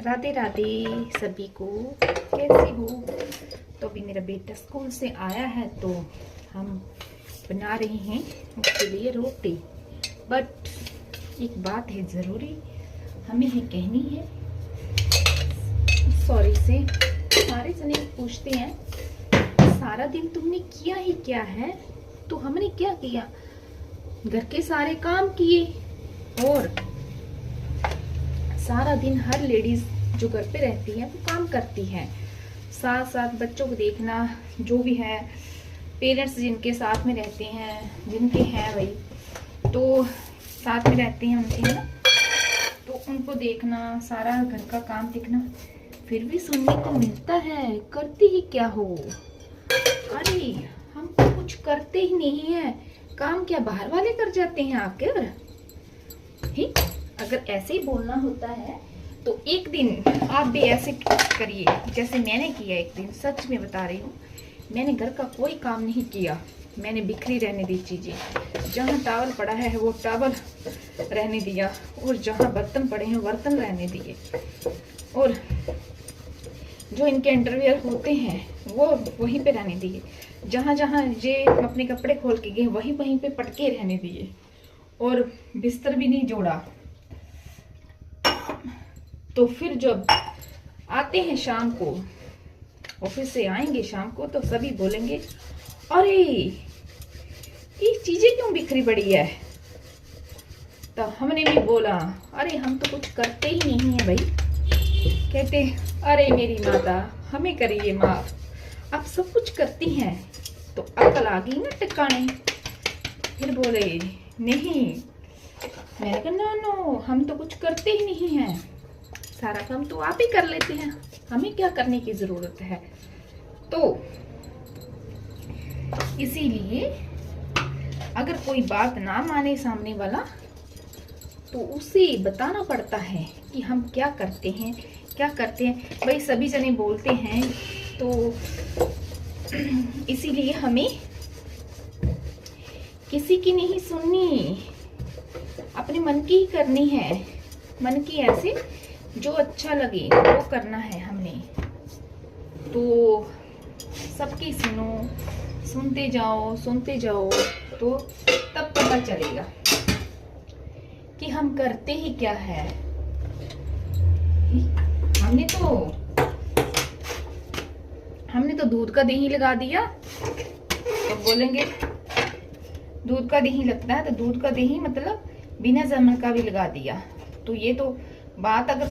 राधे राधे सभी को, कैसे हो। तो अभी मेरा बेटा स्कूल से आया है तो हम बना रहे हैं उसके लिए रोटी। बट एक बात है ज़रूरी, हमें है कहनी है। सॉरी से सारे जने पूछते हैं सारा दिन तुमने किया ही क्या है। तो हमने क्या किया, घर के सारे काम किए और सारा दिन हर लेडीज जो घर पे रहती है वो काम करती है, साथ साथ बच्चों को देखना, जो भी है पेरेंट्स जिनके साथ में रहते हैं, जिनके हैं भाई तो साथ में रहते हैं उनके, है ना, तो उनको देखना, सारा घर का काम देखना। फिर भी सुनने को मिलता है करती ही क्या हो। अरे हम तो कुछ करते ही नहीं है, काम क्या बाहर वाले कर जाते हैं आकर। ठीक, अगर ऐसे ही बोलना होता है तो एक दिन आप भी ऐसे करिए जैसे मैंने किया। एक दिन सच में बता रही हूँ, मैंने घर का कोई काम नहीं किया, मैंने बिखरी रहने दी चीजें। जहाँ टावल पड़ा है वो टावल रहने दिया, और जहाँ बर्तन पड़े हैं बर्तन रहने दिए, और जो इनके अंडरवियर होते हैं वो वहीं पे रहने दिए। जहाँ जहाँ ये अपने कपड़े खोल के गए वहीं वहीं पे पटके रहने दिए, और बिस्तर भी नहीं जोड़ा। तो फिर जब आते हैं शाम को, ऑफिस से आएंगे शाम को, तो सभी बोलेंगे अरे ये चीजें क्यों बिखरी पड़ी है। तो हमने भी बोला अरे हम तो कुछ करते ही नहीं है भाई। कहते अरे मेरी माता हमें करिए माफ, आप सब कुछ करती हैं। तो अकल आ गई ना टिकाने। फिर बोले नहीं, मैंने कहा नो नो, हम तो कुछ करते ही नहीं हैं, सारा काम तो आप ही कर लेते हैं, हमें क्या करने की जरूरत है। तो इसीलिए अगर कोई बात ना माने सामने वाला तो उसे बताना पड़ता है कि हम क्या करते हैं, क्या करते हैं। भाई सभी जने बोलते हैं तो इसीलिए हमें किसी की नहीं सुननी, अपने मन की ही करनी है। मन की ऐसे जो अच्छा लगे वो करना है हमने। तो सबकी सुनो, सुनते जाओ तो तब पता चलेगा कि हम करते ही क्या है। हमने तो दूध का दही लगा दिया, तो बोलेंगे दूध का दही लगता है, तो दूध का दही मतलब बिना जमन का भी लगा दिया। तो ये तो बात अगर